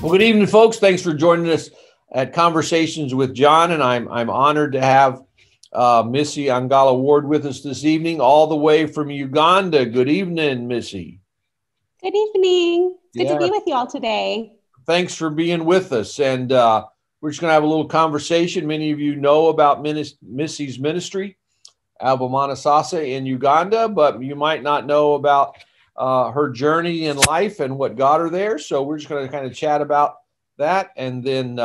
Well, good evening, folks. Thanks for joining us at Conversations with John, and I'm honored to have Missy Ward-Angalla with us this evening, all the way from Uganda. Good evening, Missy. Good evening. It's good to be with you all today. Thanks for being with us, and we're just going to have a little conversation. Many of you know about Missy's ministry, Amani Sasa in Uganda, but you might not know about her journey in life and what got her there. So we're just going to kind of chat about that, and then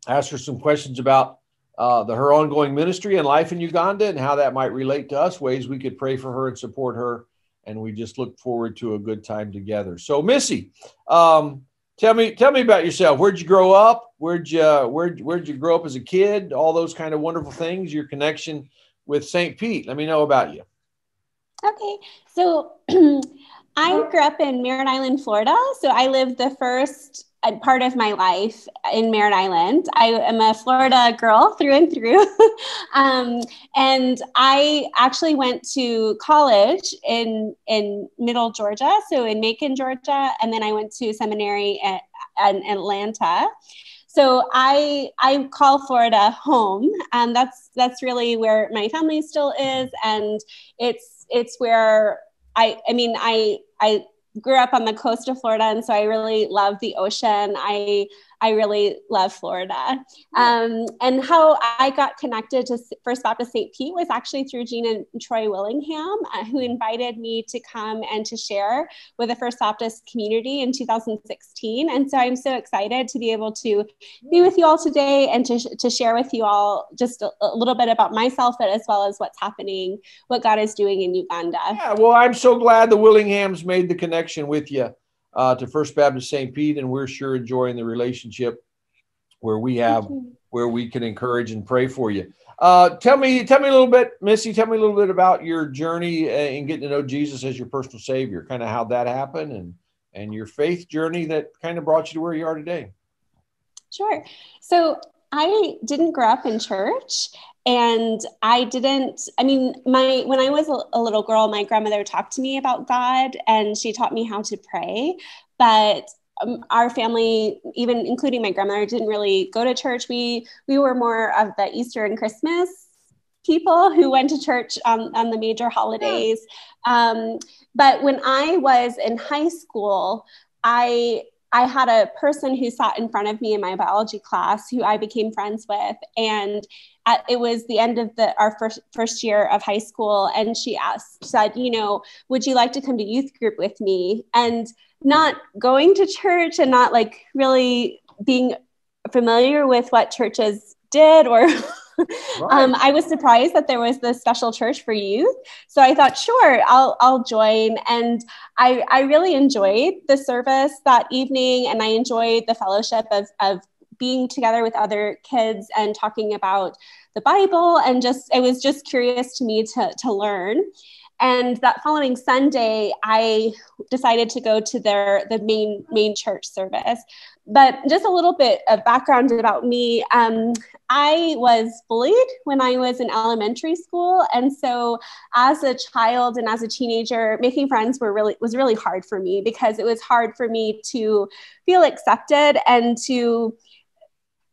ask her some questions about her ongoing ministry and life in Uganda and how that might relate to us, ways we could pray for her and support her. And we just look forward to a good time together. So Missy, tell me about yourself. Where'd you grow up? Where'd you grow up as a kid? All those kind of wonderful things, your connection with St. Pete. Let me know about you. Okay, so I grew up in Merritt Island, Florida. So I lived the first part of my life in Merritt Island. I am a Florida girl through and through. And I actually went to college in Middle Georgia, so in Macon, Georgia. And then I went to seminary at Atlanta. So I call Florida home, and that's really where my family still is, and it's where I grew up on the coast of Florida, and so I really love the ocean. I really love Florida. And how I got connected to First Baptist St. Pete was actually through Jean and Troy Willingham, who invited me to come and to share with the First Baptist community in 2016. And so I'm so excited to be able to be with you all today and to share with you all just a little bit about myself, but as well as what's happening, what God is doing in Uganda. Yeah, well, I'm so glad the Willinghams made the connection with you to First Baptist St. Pete, and we're sure enjoying the relationship where we can encourage and pray for you. Tell me a little bit, Missy, tell me a little bit about your journey in getting to know Jesus as your personal Savior, kind of how that happened and your faith journey that kind of brought you to where you are today. Sure. So I didn't grow up in church. And when I was a little girl, my grandmother talked to me about God, and she taught me how to pray. But our family, even including my grandmother, didn't really go to church. We were more of the Easter and Christmas people who went to church on the major holidays. But when I was in high school, I had a person who sat in front of me in my biology class who I became friends with. And it was the end of our first year of high school. And she said, would you like to come to youth group with me? And not going to church and not like really being familiar with what churches did or right. I was surprised that there was this special church for youth. So I thought, sure, I'll join. And I really enjoyed the service that evening. And I enjoyed the fellowship of being together with other kids and talking about the Bible. And it was just curious to me to learn. And that following Sunday, I decided to go to the main church service. But just a little bit of background about me. I was bullied when I was in elementary school. And so as a child and as a teenager, making friends was really hard for me, because it was hard for me to feel accepted and to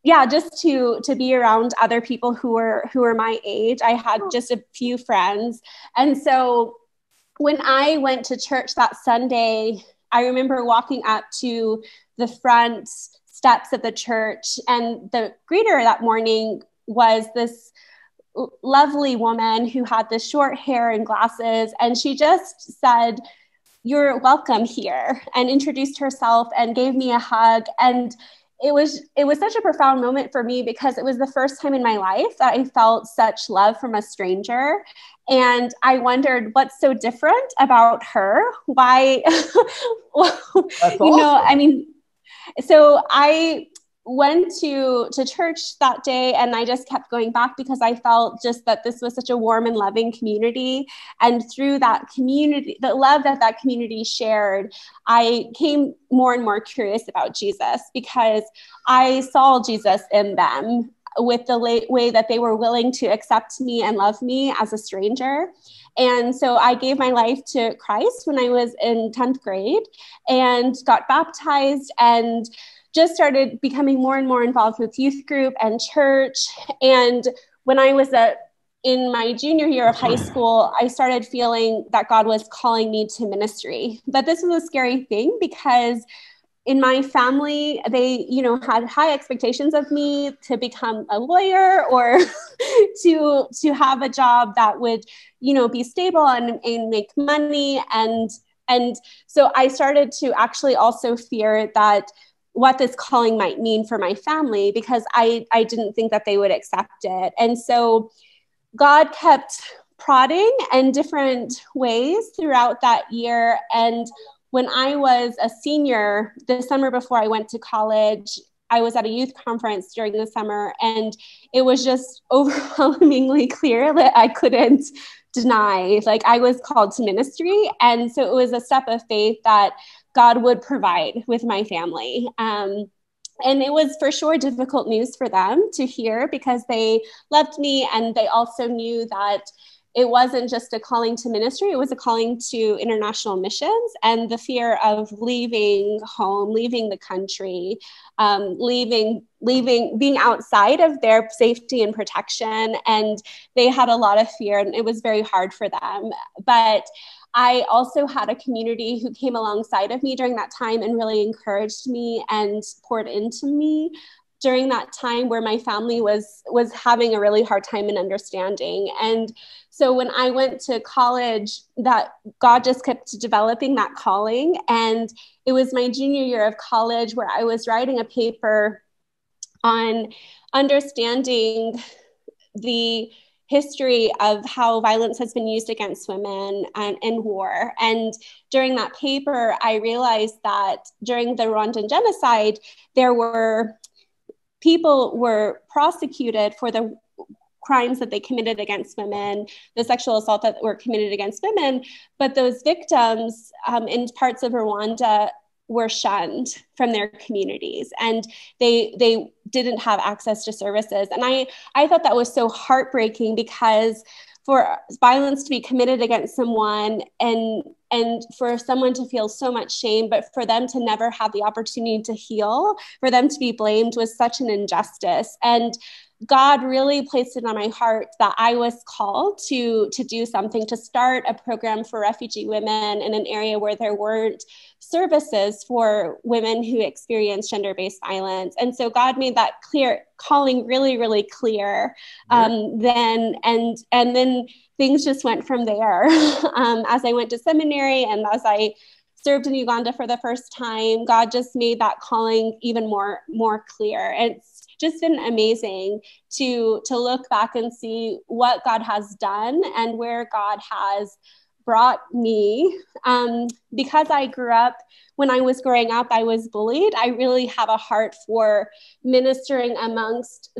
be around other people who were my age. I had just a few friends. And so when I went to church that Sunday, I remember walking up to the front steps of the church, and the greeter that morning was this lovely woman who had this short hair and glasses. And she just said, "You're welcome here," and introduced herself and gave me a hug. And it was such a profound moment for me, because it was the first time in my life that I felt such love from a stranger. And I wondered, what's so different about her? Why, awesome. So I went to church that day, and I just kept going back because I felt just that this was such a warm and loving community. And through that community, the love that community shared, I came more and more curious about Jesus, because I saw Jesus in them, with the way that they were willing to accept me and love me as a stranger. And so I gave my life to Christ when I was in 10th grade and got baptized. And just started becoming more and more involved with youth group and church. And when I was in my junior year of high school, I started feeling that God was calling me to ministry. But this was a scary thing because in my family, they, had high expectations of me to become a lawyer or to have a job that would, be stable and make money. And so I started to actually also fear that what this calling might mean for my family, because I didn't think that they would accept it. And so God kept prodding in different ways throughout that year. And when I was a senior, the summer before I went to college, I was at a youth conference during the summer, and it was just overwhelmingly clear that I couldn't deny, like, I was called to ministry. And so it was a step of faith that God would provide with my family. And it was for sure difficult news for them to hear, because they loved me, and they also knew that it wasn't just a calling to ministry, it was a calling to international missions, and the fear of leaving home, leaving the country, being outside of their safety and protection. And they had a lot of fear, and it was very hard for them. But I also had a community who came alongside of me during that time and really encouraged me and poured into me during that time where my family was having a really hard time in understanding. And so when I went to college, that God just kept developing that calling. And it was my junior year of college where I was writing a paper on understanding the history of how violence has been used against women in war. And during that paper, I realized that during the Rwandan genocide, people were prosecuted for the crimes that they committed against women, the sexual assault that were committed against women, but those victims in parts of Rwanda were shunned from their communities, and they didn't have access to services. And I thought that was so heartbreaking, because for violence to be committed against someone and for someone to feel so much shame, but for them to never have the opportunity to heal, for them to be blamed, was such an injustice. And God really placed it on my heart that I was called to do something, to start a program for refugee women in an area where there weren't services for women who experience gender-based violence. And so God made that calling really, really clear. Then things just went from there. As I went to seminary and as I served in Uganda for the first time, God just made that calling even more clear. And it's just been amazing to look back and see what God has done and where God has brought me. Because I grew up, when I was growing up, I was bullied. I really have a heart for ministering amongst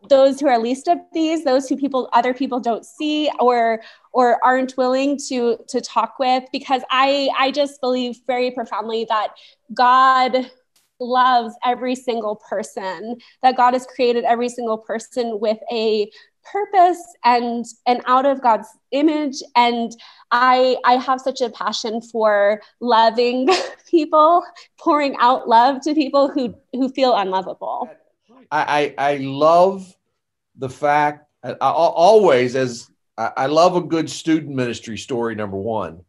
those who are least of these, those who other people don't see or aren't willing to talk with, because I just believe very profoundly that God loves every single person, that God has created every single person with a purpose and out of God's image. And I have such a passion for loving people, pouring out love to people who feel unlovable. I love the fact, I love a good student ministry story, number one.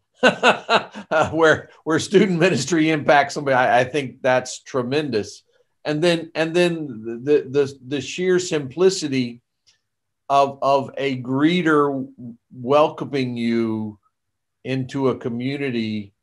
where student ministry impacts somebody. I think that's tremendous. And then the sheer simplicity of a greeter welcoming you into a community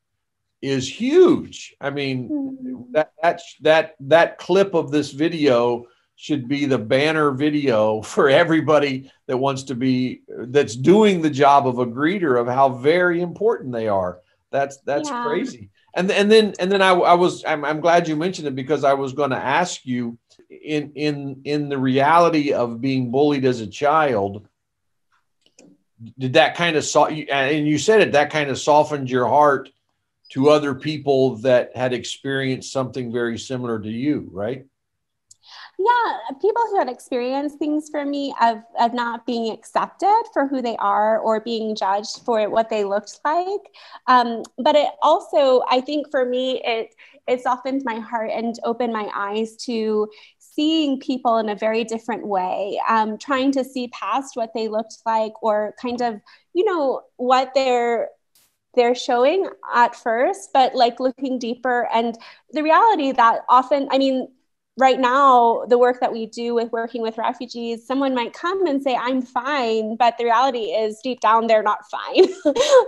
is huge. I mean, that clip of this video should be the banner video for everybody that wants to that's doing the job of a greeter, of how very important they are. That's crazy. And then I'm glad you mentioned it, because I was going to ask you, in the reality of being bullied as a child, did that kind of and you said it, that kind of softened your heart to other people that had experienced something very similar to you, right? Yeah, people who had experienced things for me of not being accepted for who they are or being judged for what they looked like. But it also, I think for me, it softened my heart and opened my eyes to seeing people in a very different way, trying to see past what they looked like or kind of, what they're showing at first, but like looking deeper. And the reality that often, I mean, right now, the work that we do with working with refugees, someone might come and say, I'm fine. But the reality is deep down, they're not fine.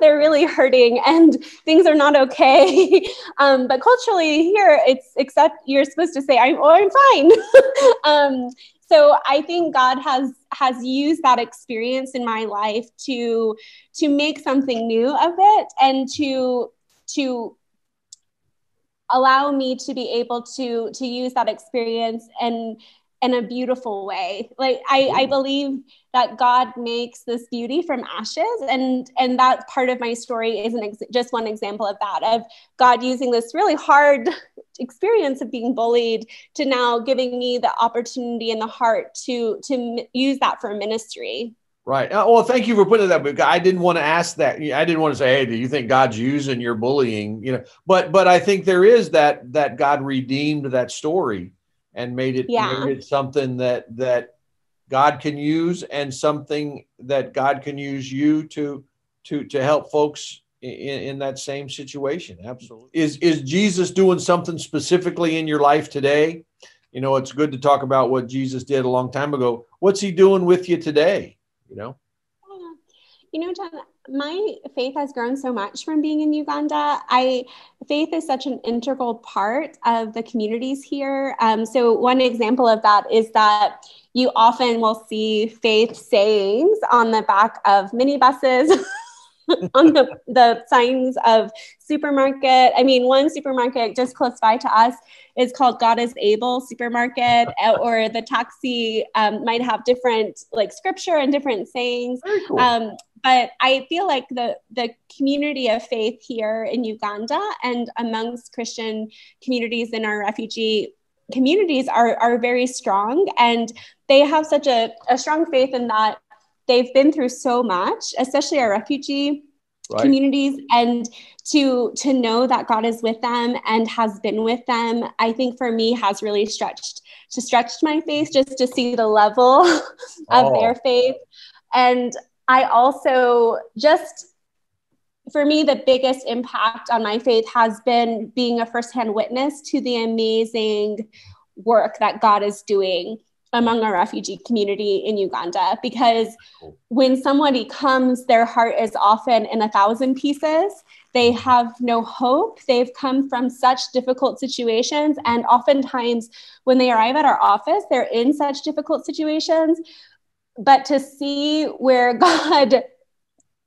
They're really hurting and things are not okay. But culturally here, it's except you're supposed to say, I'm fine. So I think God has used that experience in my life to make something new of it and to allow me to be able to use that experience in a beautiful way. Like I believe that God makes this beauty from ashes, and that part of my story is just one example of that, of God using this really hard experience of being bullied to now giving me the opportunity and the heart to use that for ministry. Right. Well, thank you for putting that. Because I didn't want to ask that. I didn't want to say, "Hey, do you think God's using your bullying?" But I think there is that God redeemed that story and made it something that God can use, and something that God can use you to help folks in that same situation. Absolutely. Is Jesus doing something specifically in your life today? It's good to talk about what Jesus did a long time ago. What's he doing with you today? John, my faith has grown so much from being in Uganda. Faith is such an integral part of the communities here. So one example of that is that you often will see faith sayings on the back of minibuses, on the signs of supermarket. I mean, one supermarket just close by to us is called God is Able Supermarket, or the taxi might have different like scripture and different sayings. Very cool. But I feel like the community of faith here in Uganda and amongst Christian communities in our refugee communities are very strong. And they have such a strong faith in that they've been through so much, especially our refugee communities, and to know that God is with them and has been with them, I think for me has really stretched my faith, just to see the level of their faith. And I also for me, the biggest impact on my faith has been being a firsthand witness to the amazing work that God is doing among our refugee community in Uganda. Because when somebody comes, their heart is often in 1,000 pieces. They have no hope. They've come from such difficult situations. And oftentimes when they arrive at our office, they're in such difficult situations. But to see where God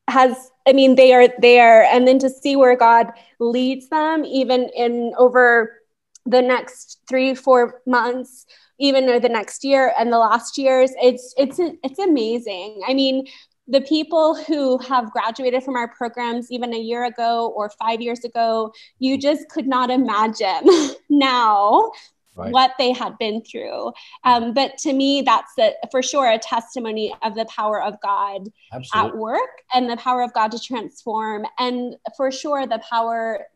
they are there, and then to see where God leads them, even in over the next 3-4 months, even the next year and the last years, it's amazing. I mean, the people who have graduated from our programs even a year ago or 5 years ago, you just could not imagine now what they had been through. But to me, that's for sure a testimony of the power of God at work, and the power of God to transform. And for sure the power,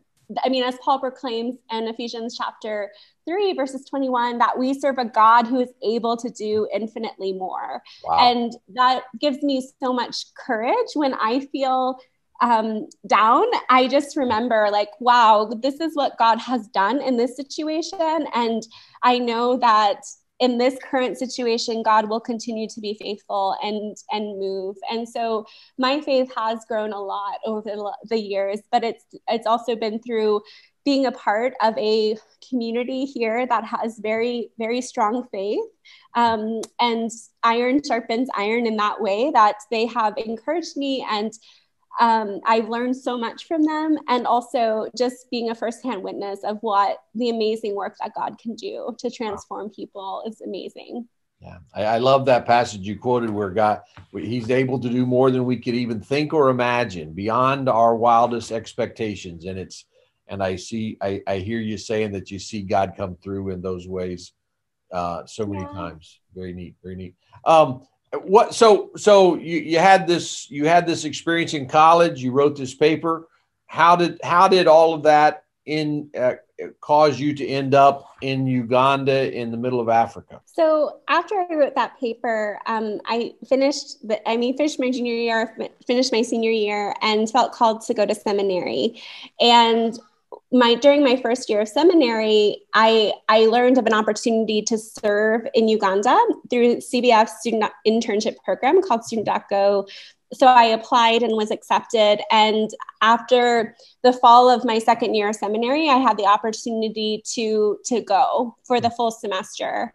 as Paul proclaims in Ephesians chapter 3, verses 21, that we serve a God who is able to do infinitely more. And that gives me so much courage when I feel down. I just remember like, wow, this is what God has done in this situation. And I know that in this current situation, God will continue to be faithful and move. And so my faith has grown a lot over the years, but it's also been through being a part of a community here that has very, very strong faith. And iron sharpens iron in that way, that they have encouraged me, and I've learned so much from them, and also just being a firsthand witness of what the amazing work that God can do to transform people is amazing. Yeah, I love that passage you quoted where he's able to do more than we could even think or imagine, beyond our wildest expectations. And I hear you saying that you see God come through in those ways so many times. Very neat, very neat. So you had this experience in college. You wrote this paper. How did all of that cause you to end up in Uganda in the middle of Africa? So after I wrote that paper, I finished my junior year, finished my senior year, and felt called to go to seminary. And during my first year of seminary, I learned of an opportunity to serve in Uganda through CBF student internship program called Student.go. So I applied and was accepted. And after the fall of my second year of seminary, I had the opportunity to go for the full semester.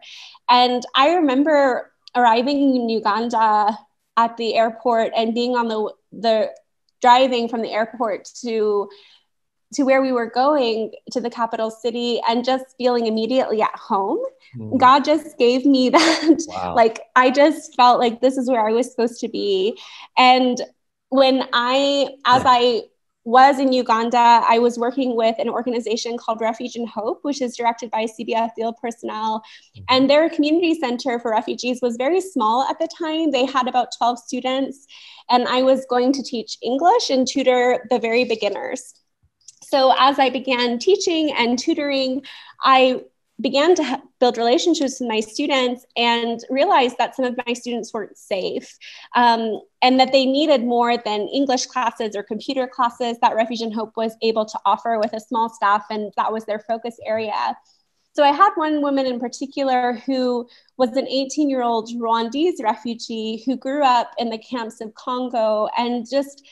And I remember arriving in Uganda at the airport and being on the driving from the airport to where we were going, to the capital city, and just feeling immediately at home. God just gave me that. Wow. Like, I just felt like this is where I was supposed to be. And as I was in Uganda, I was working with an organization called Refuge and Hope, which is directed by CBF field personnel. And their community center for refugees was very small at the time. They had about 12 students, and I was going to teach English and tutor the very beginners. So as I began teaching and tutoring, I began to build relationships with my students and realized that some of my students weren't safe, and that they needed more than English classes or computer classes that Refuge and Hope was able to offer with a small staff, and that was their focus area. So I had one woman in particular who was an 18-year-old Rwandese refugee who grew up in the camps of Congo and just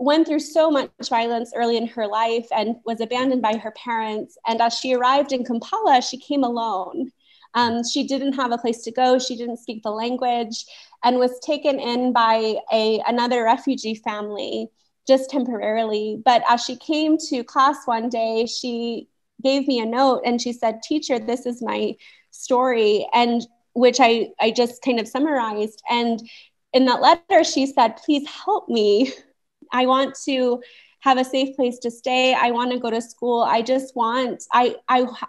went through so much violence early in her life and was abandoned by her parents. And as she arrived in Kampala, she came alone. She didn't have a place to go. She didn't speak the language and was taken in by another refugee family just temporarily. But as she came to class one day, she gave me a note and she said, "Teacher, this is my story," and which I just kind of summarized. And in that letter, she said, "Please help me. I want to have a safe place to stay. I want to go to school. I just want, I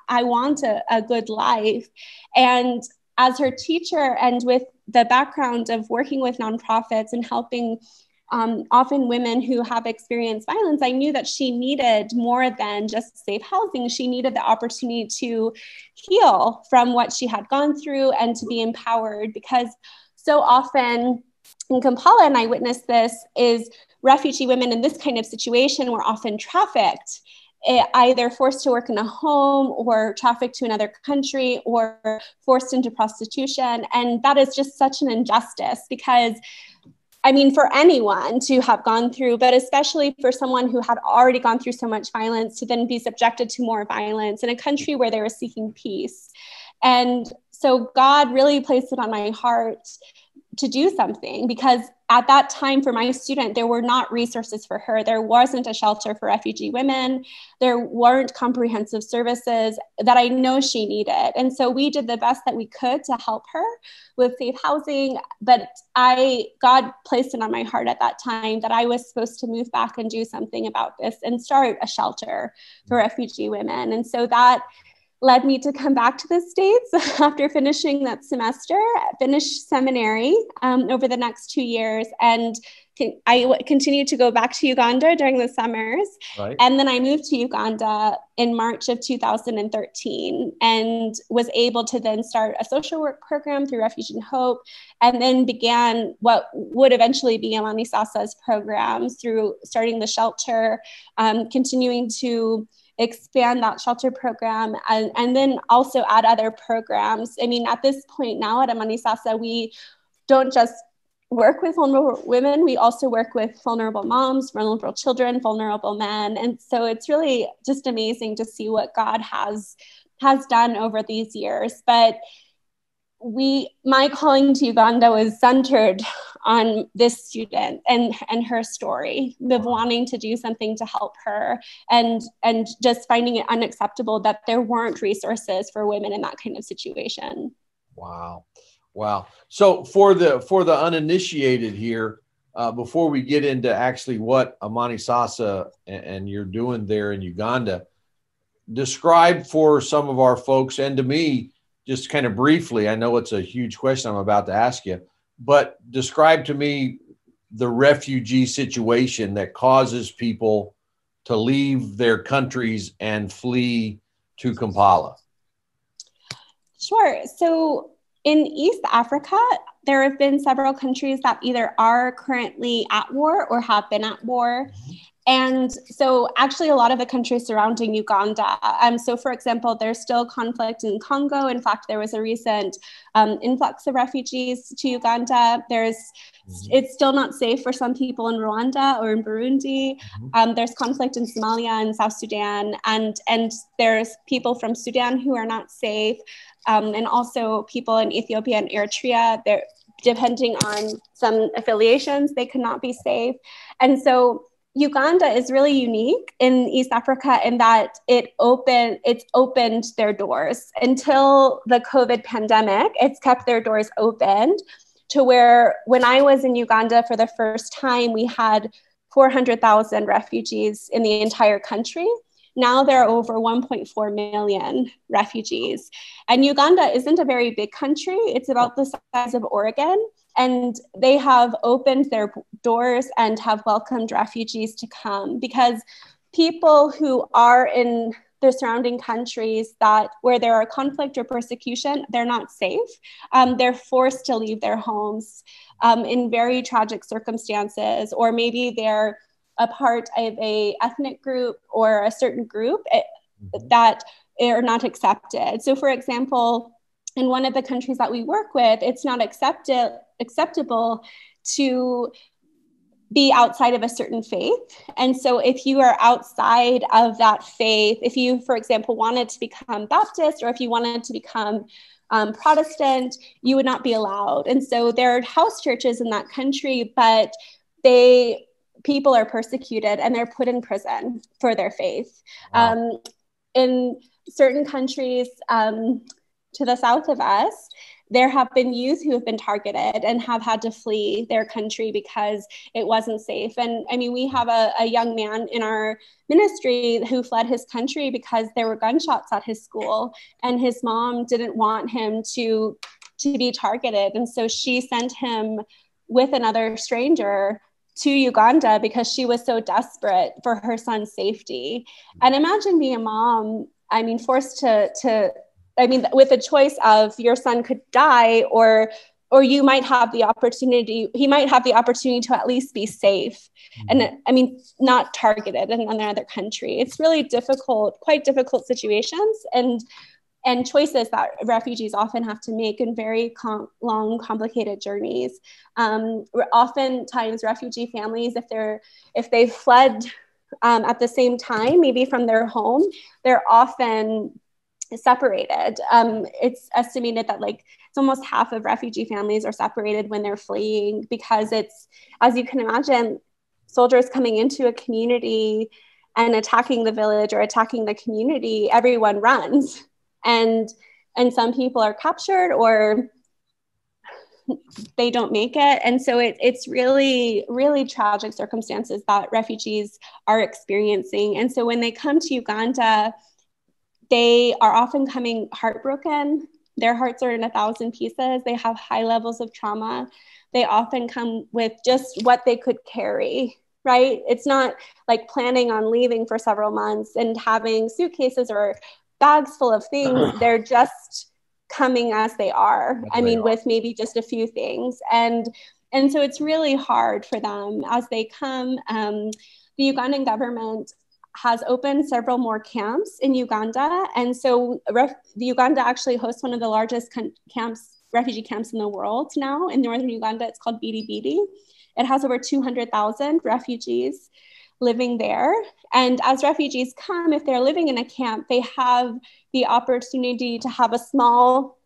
want a good life." And as her teacher, and with the background of working with nonprofits and helping often women who have experienced violence, I knew that she needed more than just safe housing. She needed the opportunity to heal from what she had gone through and to be empowered, because so often in Kampala, and I witnessed this, is refugee women in this kind of situation were often trafficked, either forced to work in a home or trafficked to another country or forced into prostitution. And that is just such an injustice, because I mean, for anyone to have gone through, but especially for someone who had already gone through so much violence, to then be subjected to more violence in a country where they were seeking peace. And so God really placed it on my heart to do something, because at that time for my student, there were not resources for her. There wasn't a shelter for refugee women. There weren't comprehensive services that I know she needed. And so we did the best that we could to help her with safe housing. But God placed it on my heart at that time that I was supposed to move back and do something about this and start a shelter for refugee women. And so that led me to come back to the States after finishing that semester, finished seminary over the next 2 years. And I continued to go back to Uganda during the summers. Right. And then I moved to Uganda in March of 2013 and was able to then start a social work program through Refugee and Hope, and then began what would eventually be Amani Sasa's programs through starting the shelter, continuing to expand that shelter program, and then also add other programs. I mean, at this point now at Amani Sasa, we don't just work with vulnerable women, we also work with vulnerable moms, vulnerable children, vulnerable men. And so it's really just amazing to see what God has done over these years. But my calling to Uganda was centered on this student and her story of wanting to do something to help her, and just finding it unacceptable that there weren't resources for women in that kind of situation. Wow. So for the uninitiated here, before we get into actually what Amani Sasa and you're doing there in Uganda, describe for some of our folks and to me just kind of briefly, I know it's a huge question I'm about to ask you, but describe to me the refugee situation that causes people to leave their countries and flee to Kampala. Sure. So in East Africa, there have been several countries that either are currently at war or have been at war. And so actually a lot of the countries surrounding Uganda. So for example, there's still conflict in Congo. In fact, there was a recent influx of refugees to Uganda. It's still not safe for some people in Rwanda or in Burundi. There's conflict in Somalia and South Sudan. And there's people from Sudan who are not safe. And also people in Ethiopia and Eritrea, they're depending on some affiliations, they could not be safe. And so Uganda is really unique in East Africa in that it's opened their doors. Until the COVID pandemic, it's kept their doors opened to where when I was in Uganda for the first time, we had 400,000 refugees in the entire country. Now there are over 1.4 million refugees. And Uganda isn't a very big country. It's about the size of Oregon. And they have opened their doors and have welcomed refugees to come, because people who are in the surrounding countries where there are conflict or persecution, they're not safe. They're forced to leave their homes in very tragic circumstances, or maybe they're a part of a ethnic group or a certain group that are not accepted. So for example, in one of the countries that we work with, it's not acceptable to be outside of a certain faith. And so if you are outside of that faith, if you, for example, wanted to become Baptist, or if you wanted to become Protestant, you would not be allowed. And so there are house churches in that country, but people are persecuted and they're put in prison for their faith. Wow. In certain countries to the south of us, there have been youth who have been targeted and have had to flee their country because it wasn't safe. And I mean, we have a young man in our ministry who fled his country because there were gunshots at his school, and his mom didn't want him to be targeted. And so she sent him with another stranger to Uganda because she was so desperate for her son's safety. And imagine being a mom, I mean, forced with a choice of your son could die, or you might have the opportunity, he might have the opportunity to at least be safe. And I mean, not targeted in another country. It's really quite difficult situations and choices that refugees often have to make in very long, complicated journeys. Oftentimes refugee families, if they've fled at the same time, maybe from their home, they're often separated. It's estimated that it's almost half of refugee families are separated when they're fleeing, because it's, as you can imagine, soldiers coming into a community and attacking the village or attacking the community, everyone runs. And some people are captured or they don't make it. And so it's really, really tragic circumstances that refugees are experiencing. And so when they come to Uganda, they are often coming heartbroken. Their hearts are in 1,000 pieces. They have high levels of trauma. They often come with just what they could carry, right? It's not like planning on leaving for several months and having suitcases or bags full of things. They're just coming as they are. With maybe just a few things. And so it's really hard for them as they come. The Ugandan government has opened several more camps in Uganda. And so the Uganda actually hosts one of the largest refugee camps in the world now in northern Uganda. It's called Bidi Bidi. It has over 200,000 refugees living there. And as refugees come, if they're living in a camp, they have the opportunity to have a small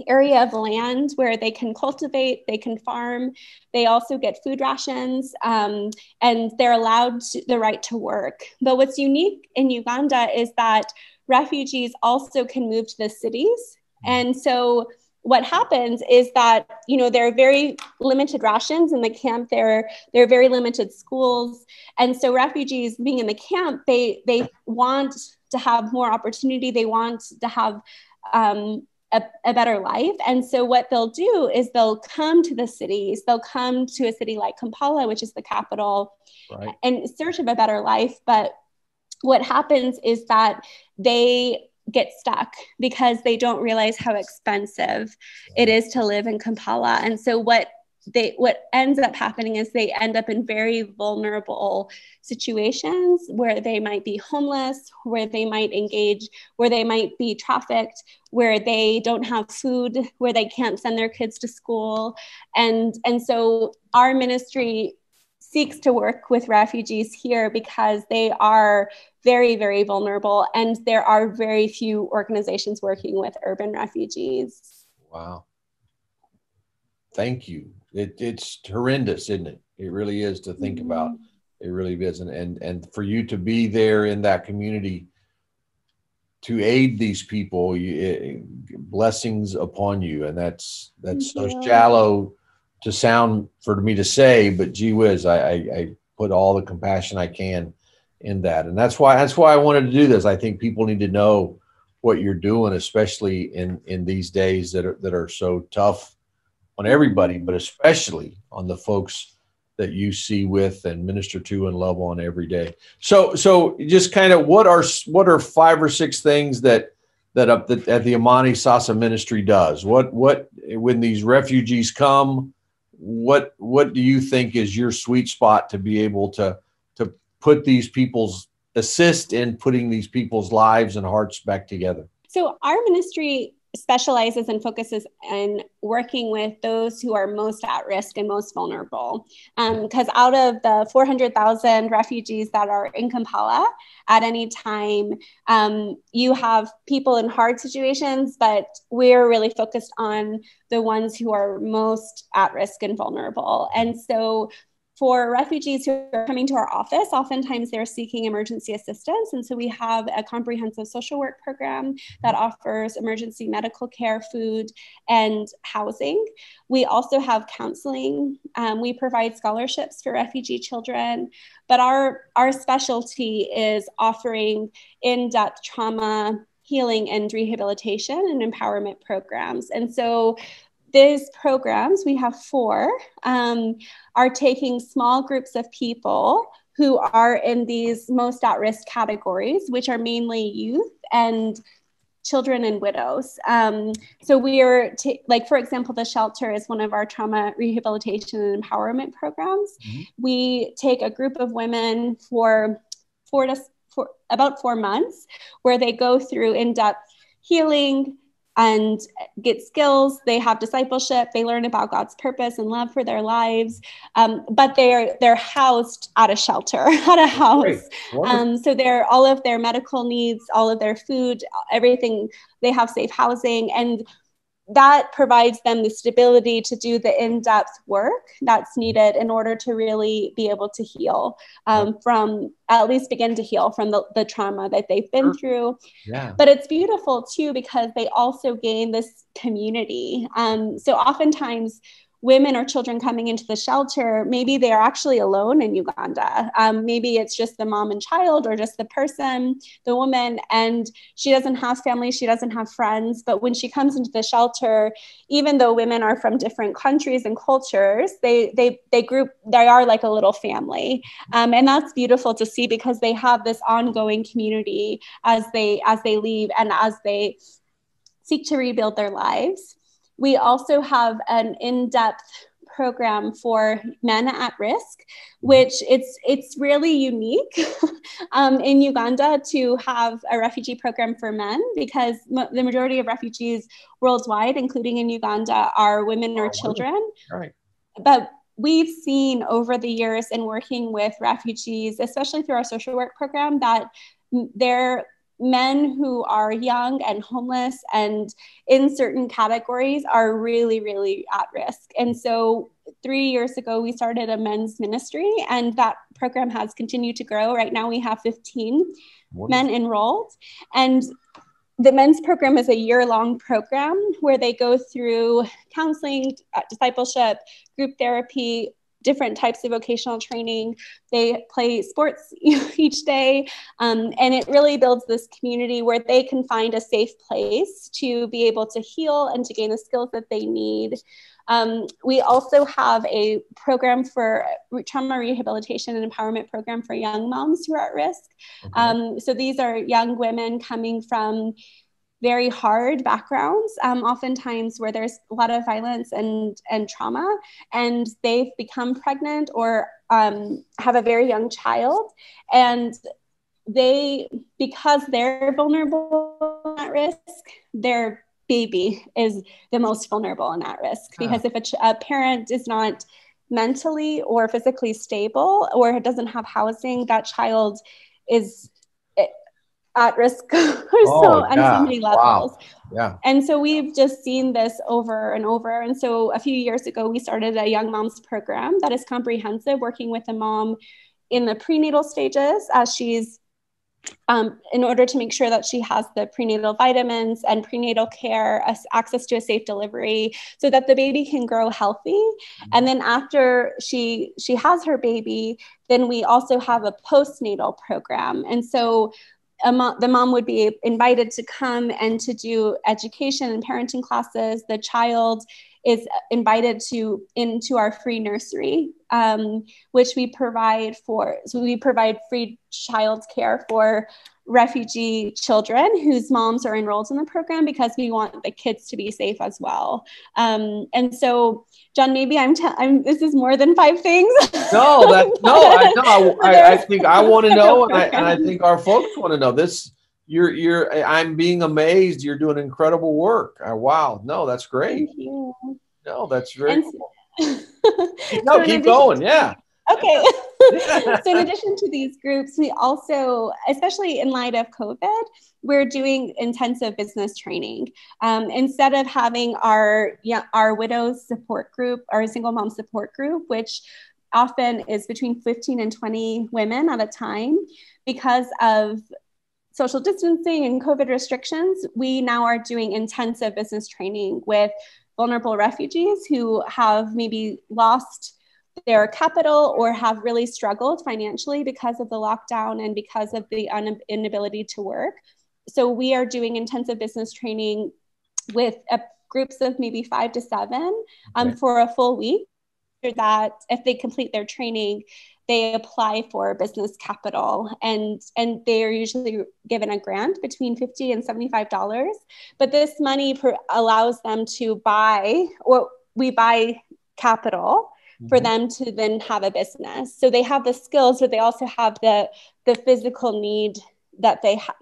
area of land where they can cultivate, they can farm. They also get food rations, and they're allowed the right to work. But what's unique in Uganda is that refugees also can move to the cities. And so what happens is that, there are very limited rations in the camp. There are very limited schools. And so refugees being in the camp, they want to have more opportunity. They want to have a better life. And so what they'll do is they'll come to the cities, they'll come to a city like Kampala, which is the capital, right, in search of a better life. But what happens is that they get stuck because they don't realize how expensive it is to live in Kampala. And so what ends up happening is they end up in very vulnerable situations where they might be homeless, where they might be trafficked, where they don't have food, where they can't send their kids to school. And so our ministry seeks to work with refugees here because they are very, very vulnerable, and there are very few organizations working with urban refugees. Wow. Thank you. It's horrendous, isn't it? It really is to think about. It really is. And for you to be there in that community to aid these people, blessings upon you. And that's so shallow to sound for me to say, but gee whiz, I put all the compassion I can in that. And that's why I wanted to do this. I think people need to know what you're doing, especially in these days that are so tough on everybody, but especially on the folks that you see with and minister to and love on every day. So just kind of what are 5 or 6 things that the Amani Sasa ministry does? What when these refugees come, what do you think is your sweet spot to be able to put these people's assist in putting these people's lives and hearts back together? So our ministry specializes and focuses in working with those who are most at risk and most vulnerable. Because out of the 400,000 refugees that are in Kampala at any time, you have people in hard situations, but we're really focused on the ones who are most at risk and vulnerable. And so for refugees who are coming to our office, oftentimes they're seeking emergency assistance. And so we have a comprehensive social work program that offers emergency medical care, food, and housing. We also have counseling. We provide scholarships for refugee children. But our specialty is offering in-depth trauma, healing, and rehabilitation and empowerment programs. And so these programs, we have 4, are taking small groups of people who are in these most at-risk categories, which are mainly youth and children and widows. So we are, for example, the shelter is one of our trauma rehabilitation and empowerment programs. Mm-hmm. We take a group of women for about 4 months, where they go through in-depth healing and get skills. They have discipleship. They learn about God's purpose and love for their lives. But they're housed at a shelter, at a house. So all of their medical needs, all of their food, everything, they have safe housing. And that provides them the stability to do the in-depth work that's needed in order to really be able to heal at least begin to heal from the trauma that they've been through. Yeah. But it's beautiful too, because they also gain this community. So oftentimes women or children coming into the shelter, maybe they're actually alone in Uganda. Maybe it's just the mom and child, or just the person, the woman, and she doesn't have family, she doesn't have friends. But when she comes into the shelter, even though women are from different countries and cultures, they are like a little family. And that's beautiful to see, because they have this ongoing community as they leave and as they seek to rebuild their lives. We also have an in-depth program for men at risk, which it's really unique in Uganda to have a refugee program for men, because the majority of refugees worldwide, including in Uganda, are women or children. Right. But we've seen over the years in working with refugees, especially through our social work program, that they're men who are young and homeless and in certain categories are really, really at risk. And so 3 years ago, we started a men's ministry, and that program has continued to grow. Right now we have 15 men enrolled. And the men's program is a year-long program where they go through counseling, discipleship, group therapy, different types of vocational training. They play sports each day. And it really builds this community where they can find a safe place to be able to heal and to gain the skills that they need. We also have a program for trauma rehabilitation and empowerment program for young moms who are at risk. Okay. So these are young women coming from very hard backgrounds, oftentimes where there's a lot of violence and trauma, and they've become pregnant or have a very young child. And because they're vulnerable at risk, their baby is the most vulnerable and at risk. Because if a parent is not mentally or physically stable or doesn't have housing, that child is at risk on so many levels. Wow. Yeah. And so we've just seen this over and over. And so a few years ago, we started a Young Moms program that is comprehensive, working with a mom in the prenatal stages as she's in order to make sure that she has the prenatal vitamins and prenatal care, access to a safe delivery, so that the baby can grow healthy. And then after she has her baby, then we also have a postnatal program. And so the mom would be invited to come and to do education and parenting classes. The child is invited into our free nursery, which we provide for. So we provide free child care for refugee children whose moms are enrolled in the program, because we want the kids to be safe as well. And so, John, maybe this is more than 5 things. I think I want to know, and I think our folks want to know this. I'm being amazed. You're doing incredible work. Wow. No, that's great. Thank you. No, that's very cool. Keep going. Yeah. Okay. So in addition to these groups, we also, especially in light of COVID, we're doing intensive business training. Instead of having our widows support group, our single mom support group, which often is between 15 and 20 women at a time, because of social distancing and COVID restrictions, we now are doing intensive business training with vulnerable refugees who have maybe lost their capital or have really struggled financially because of the lockdown and because of the inability to work. So we are doing intensive business training with groups of maybe 5 to 7 for a full week. After that, if they complete their training, they apply for business capital, and they are usually given a grant between $50 and $75. But this money allows them to buy capital for them to then have a business. So they have the skills, but they also have the physical need that they have,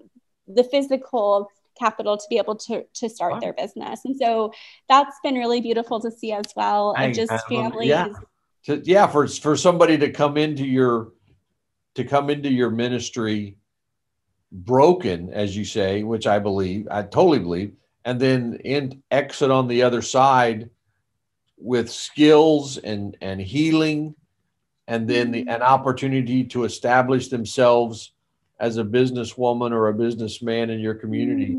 the physical capital to be able to start their business. And so that's been really beautiful to see as well. Families. For somebody to come into your ministry broken, as you say, which I totally believe, and then exit on the other side with skills and healing, and then an opportunity to establish themselves as a businesswoman or a businessman in your community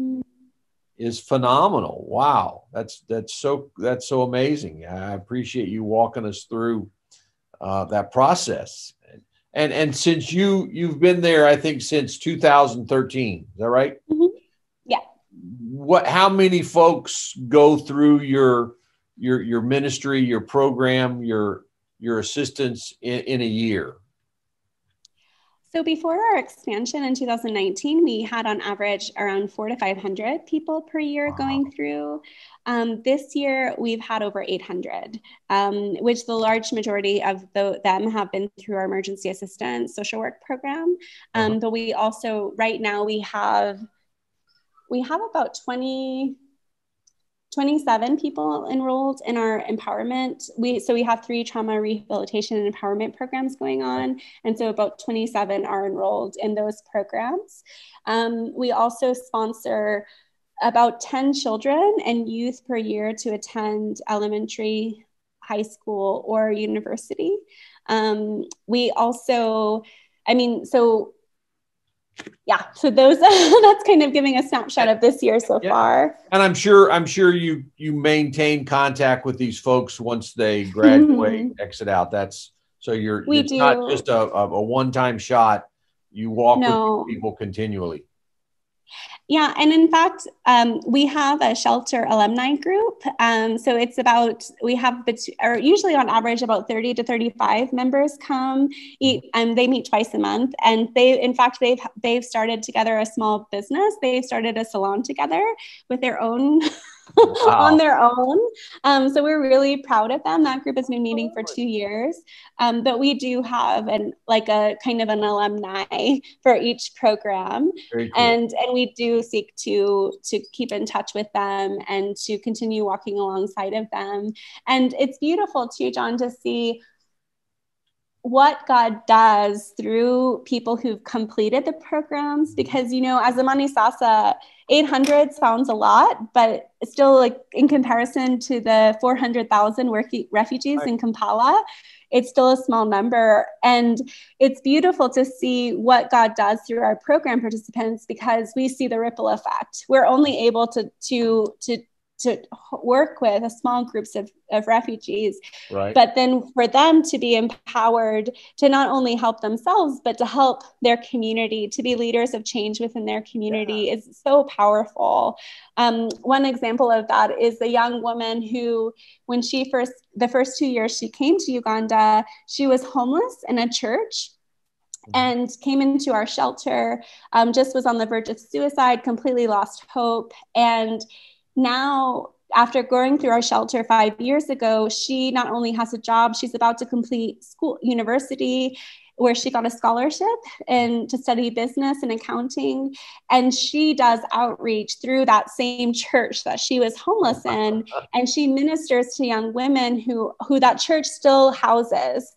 is phenomenal. Wow. That's so amazing. I appreciate you walking us through that process. And since you've been there, I think since 2013, is that right? Mm-hmm. Yeah. How many folks go through your ministry, your program, your assistance in a year? So before our expansion in 2019, we had on average around 400 to 500 people per year going through. This year, we've had over 800, which the large majority of them have been through our emergency assistance social work program. But we also, right now, we have about 27 people enrolled in our empowerment. So we have 3 trauma rehabilitation and empowerment programs going on. And so about 27 are enrolled in those programs. We also sponsor about 10 children and youth per year to attend elementary, high school, or university. So those that's kind of giving a snapshot of this year so far. And I'm sure you maintain contact with these folks once they graduate, exit out. That's So We it's not do. just a one-time shot. You walk with No. people continually. Yeah, and in fact, we have a shelter alumni group. So it's about, we have, or usually on average, about 30 to 35 members come, they meet twice a month. And in fact, they've started together a small business. They've started a salon together with their own, on Wow. their own. So we're really proud of them. That group has been meeting for 2 years. But we do have a kind of an alumni for each program. Very cool. And we do seek to keep in touch with them and to continue walking alongside of them. And it's beautiful too, John, to see what God does through people who've completed the programs, because, as Amani Sasa, 800 sounds a lot, but still, like, in comparison to the 400,000 refugees in Kampala, it's still a small number. And it's beautiful to see what God does through our program participants, because we see the ripple effect. We're only able to work with a small groups of refugees, Right. but then for them to be empowered to not only help themselves, but to help their community, to be leaders of change within their community is so powerful. One example of that is a young woman who, when the first 2 years she came to Uganda, she was homeless in a church and came into our shelter, just was on the verge of suicide, completely lost hope. And now, after going through our shelter 5 years ago, she not only has a job, she's about to complete university, where she got a scholarship and to study business and accounting. And she does outreach through that same church that she was homeless in. And she ministers to young women who that church still houses,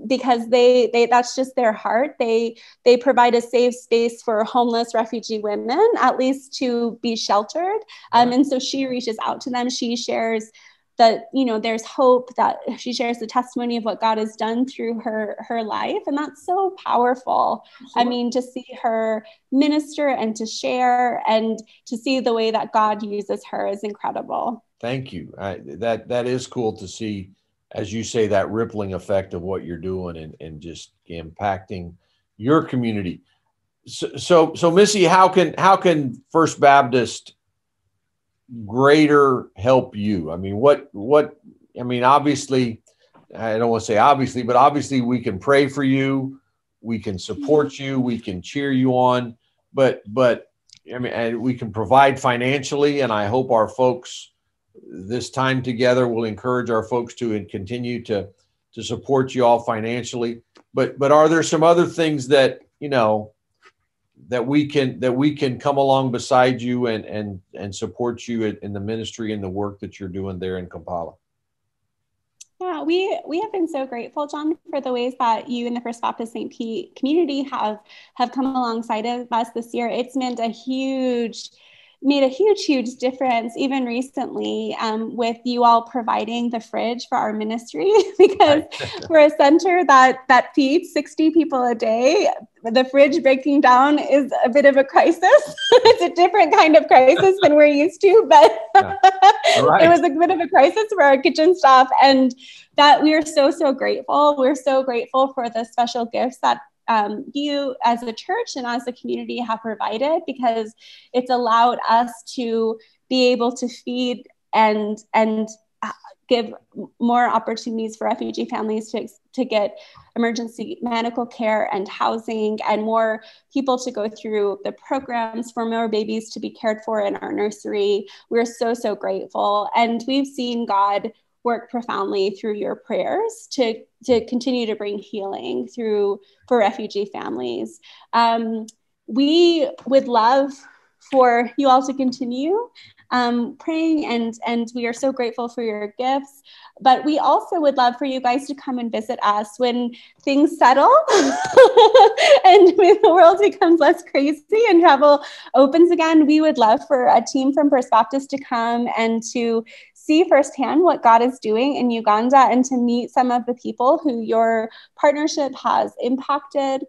because they that's just their heart. They provide a safe space for homeless refugee women, at least to be sheltered. And so she reaches out to them. She shares that, there's hope, that she shares the testimony of what God has done through her life. And that's so powerful. Absolutely. I mean, to see her minister and to share and to see the way that God uses her is incredible. Thank you. That is cool to see, as you say, that rippling effect of what you're doing and just impacting your community. So Missy, how can First Baptist greater help you? I mean, obviously, I don't want to say obviously, but obviously we can pray for you, we can support you, we can cheer you on, but I mean, and we can provide financially, and I hope our folks this time together will encourage our folks to continue to support you all financially. But are there some other things that that we can come along beside you and support you in the ministry and the work that you're doing there in Kampala? Yeah, we have been so grateful, John, for the ways that you and the First Baptist St. Pete community have come alongside of us this year. It's made a huge difference, even recently, with you all providing the fridge for our ministry, because we're a center that feeds 60 people a day. The fridge breaking down is a bit of a crisis. It's a different kind of crisis than we're used to, but it was a bit of a crisis for our kitchen staff, and that we are so grateful. We're so grateful for the special gifts that you as a church and as a community have provided, because it's allowed us to be able to feed and give more opportunities for refugee families to get emergency medical care and housing, and more people to go through the programs, for more babies to be cared for in our nursery. We're so grateful. And we've seen God work profoundly through your prayers to continue to bring healing for refugee families. We would love for you all to continue praying, and we are so grateful for your gifts. But we also would love for you guys to come and visit us when things settle and when the world becomes less crazy and travel opens again. We would love for a team from First Baptist to come and to see firsthand what God is doing in Uganda, and to meet some of the people who your partnership has impacted.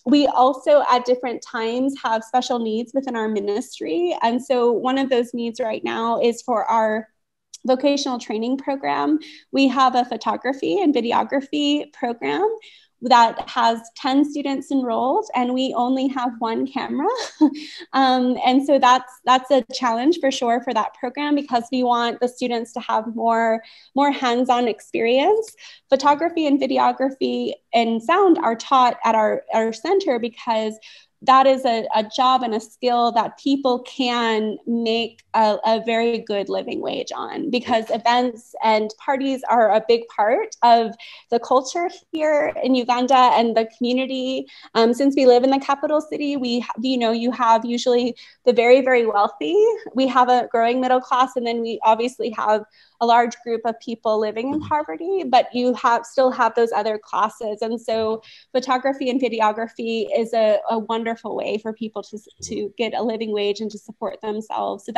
We also, at different times, have special needs within our ministry. And so one of those needs right now is for our vocational training program, we have a photography and videography program that has 10 students enrolled, and we only have one camera. And so that's a challenge for sure for that program, because we want the students to have more hands-on experience. Photography and videography and sound are taught at our center because that is a job and a skill that people can make a very good living wage on, because events and parties are a big part of the culture here in Uganda and the community. Since we live in the capital city, you have usually the very, very wealthy. We have a growing middle class, and then we obviously have a large group of people living in poverty, but you still have those other classes. And so photography and videography is a wonderful way for people to get a living wage and to support themselves. So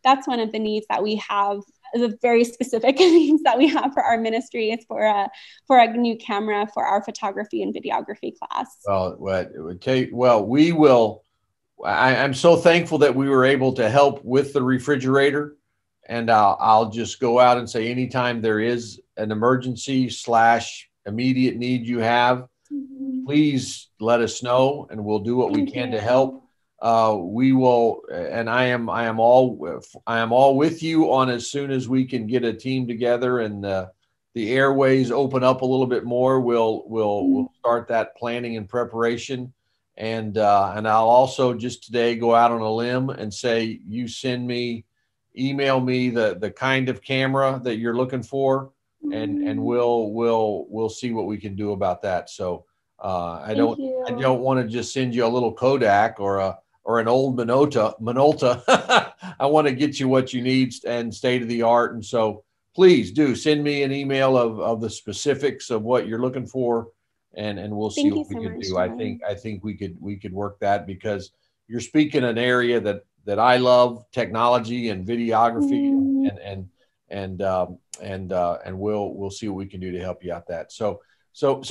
that's one of the needs that we have, the very specific needs that we have for our ministry is for a new camera for our photography and videography class. We will. I'm so thankful that we were able to help with the refrigerator. And I'll just go out and say, anytime there is an emergency / immediate need you have, please let us know, and we'll do what we can to help. We will, and I am all with you on as soon as we can get a team together and the airways open up a little bit more. We'll start that planning and preparation. And I'll also just today go out on a limb and say, you email me the kind of camera that you're looking for, and we'll see what we can do about that. So I don't want to just send you a little Kodak or an old Minolta. I want to get you what you need and state of the art. And so please do send me an email of the specifics of what you're looking for, and we'll see what we can do. I think we could work that, because you're speaking an area that I love, technology and videography, and we'll see what we can do to help you out that. So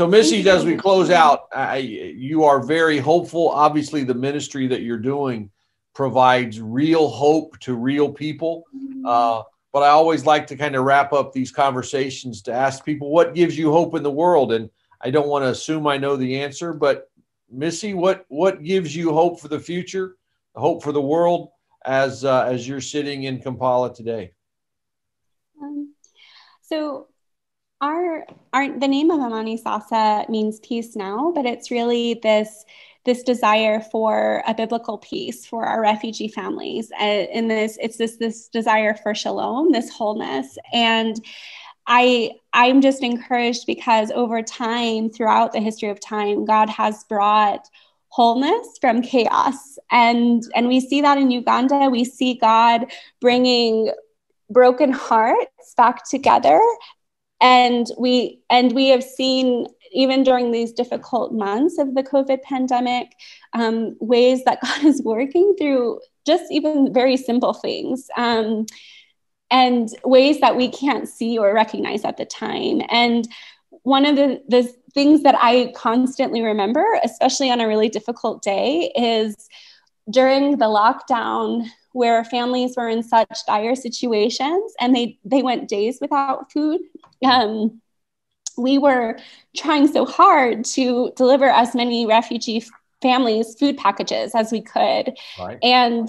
Missy, as we close out, you are very hopeful. Obviously, the ministry that you're doing provides real hope to real people. But I always like to kind of wrap up these conversations to ask people, what gives you hope in the world? And I don't want to assume I know the answer, but Missy, what gives you hope for the future, hope for the world as you're sitting in Kampala today? So the name of Amani Sasa means peace now, but it's really this desire for a biblical peace for our refugee families. And it's this desire for shalom, this wholeness. And I'm just encouraged because over time, throughout the history of time, God has brought wholeness from chaos. And we see that in Uganda. We see God bringing broken hearts back together. And we have seen, even during these difficult months of the COVID pandemic, ways that God is working through just even very simple things, and ways that we can't see or recognize at the time. And one of the things that I constantly remember, especially on a really difficult day, is during the lockdown, where families were in such dire situations and they went days without food. We were trying so hard to deliver as many refugee families food packages as we could. Right. And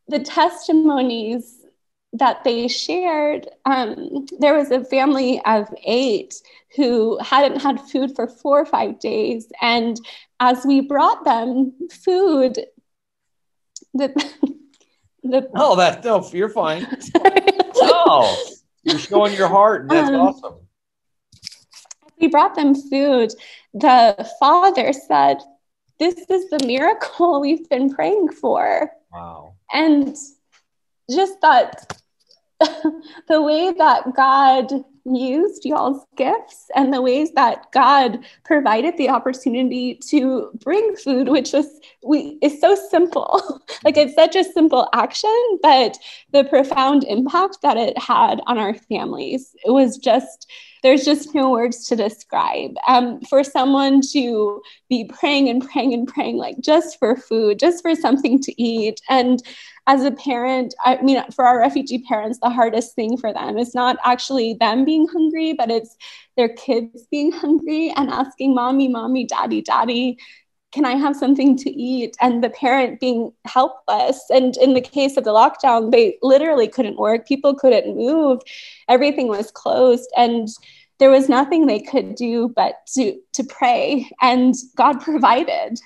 the testimonies that they shared, there was a family of 8 who hadn't had food for 4 or 5 days. And as we brought them food, you're fine. Oh, you're showing your heart, and that's awesome. We brought them food. The father said, "This is the miracle we've been praying for." Wow. And just that the way that God used y'all's gifts and the ways that God provided the opportunity to bring food, which is so simple. Like, it's such a simple action, but the profound impact that it had on our families, it was just there's just no words to describe. For someone to be praying and praying and praying, like just for food, just for something to eat. And as a parent, I mean, for our refugee parents, the hardest thing for them is not actually them being hungry, but it's their kids being hungry and asking mommy, mommy, daddy, daddy, can I have something to eat? And the parent being helpless. And in the case of the lockdown, they literally couldn't work. People couldn't move. Everything was closed. And there was nothing they could do but to pray. And God provided.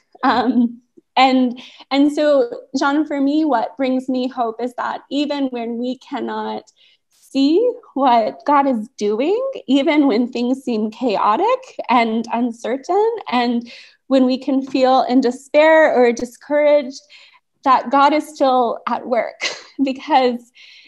And so, John, for me, what brings me hope is that even when we cannot see what God is doing, even when things seem chaotic and uncertain, and when we can feel in despair or discouraged, that God is still at work, because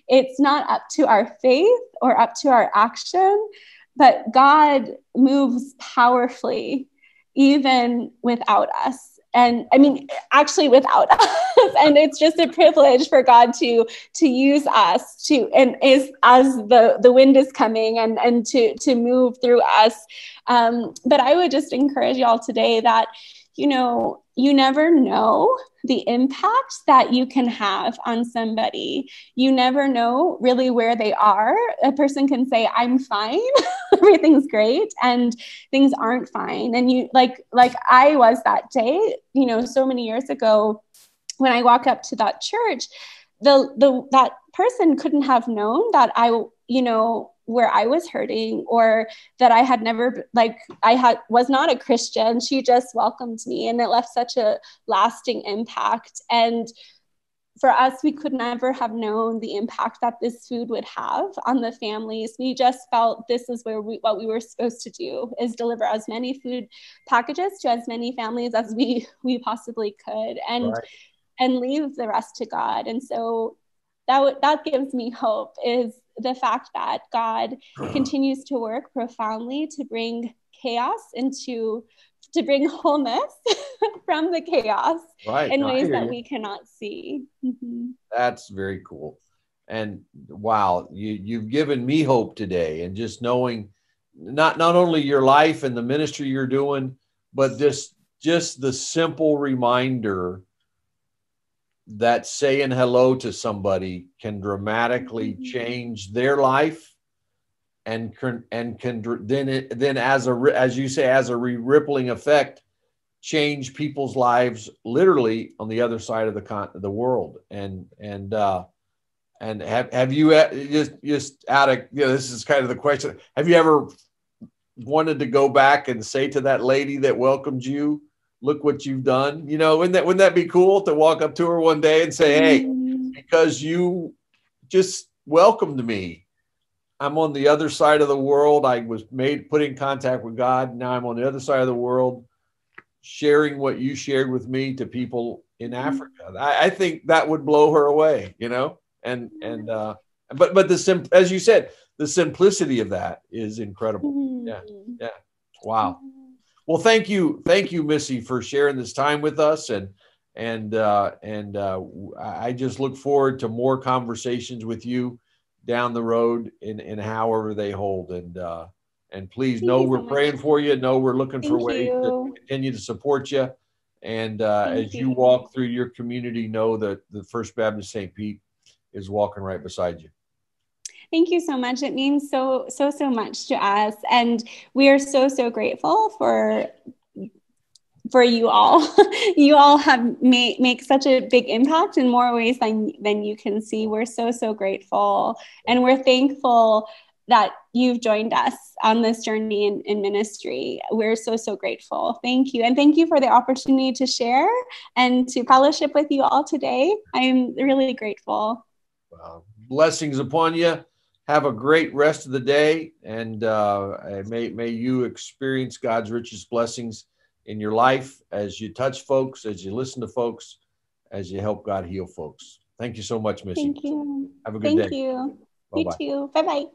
it's not up to our faith or up to our action, but God moves powerfully even without us. And I mean, actually without us. And it's just a privilege for God to use us and is as the wind is coming and to move through us. But I would just encourage y'all today that, you never know the impact that you can have on somebody. You never know really where they are. A person can say, I'm fine, everything's great, and things aren't fine. And you like I was that day, so many years ago, when I walk up to that church, that person couldn't have known that I, where I was hurting, or that I had never, was not a Christian. She just welcomed me, and it left such a lasting impact. And for us, we could never have known the impact that this food would have on the families. We just felt this is what we were supposed to do, is deliver as many food packages to as many families as we possibly could, and leave the rest to God. And so that gives me hope, is the fact that God continues to work profoundly to bring chaos to bring wholeness from the chaos in ways that we cannot see. Mm-hmm. That's very cool. And wow, you've given me hope today, and just knowing not only your life and the ministry you're doing, but just the simple reminder that saying hello to somebody can dramatically change their life, and can then as you say, as a rippling effect, change people's lives literally on the other side of the world. And have you just out of, this is kind of the question, have you ever wanted to go back and say to that lady that welcomed you, look what you've done? Wouldn't that be cool to walk up to her one day and say, hey, because you just welcomed me, I'm on the other side of the world. I was put in contact with God. Now I'm on the other side of the world, sharing what you shared with me to people in Africa. I think that would blow her away, but as you said, the simplicity of that is incredible. Yeah. Wow. Well, thank you, Missy, for sharing this time with us, and I just look forward to more conversations with you down the road in however they hold. And please know we're praying for you. Know we're looking for ways to continue to support you. And as you walk through your community, know that the First Baptist St. Pete is walking right beside you. Thank you so much. It means so much to us. And we are so grateful for you all. You all have make such a big impact in more ways than you can see. We're so grateful. And we're thankful that you've joined us on this journey in ministry. We're so grateful. Thank you. And thank you for the opportunity to share and to fellowship with you all today. I'm really grateful. Blessings upon you. Have a great rest of the day, and may you experience God's richest blessings in your life as you touch folks, as you listen to folks, as you help God heal folks. Thank you so much, Missy. Thank you. Have a good day. Thank you. Bye-bye. You too. Bye-bye.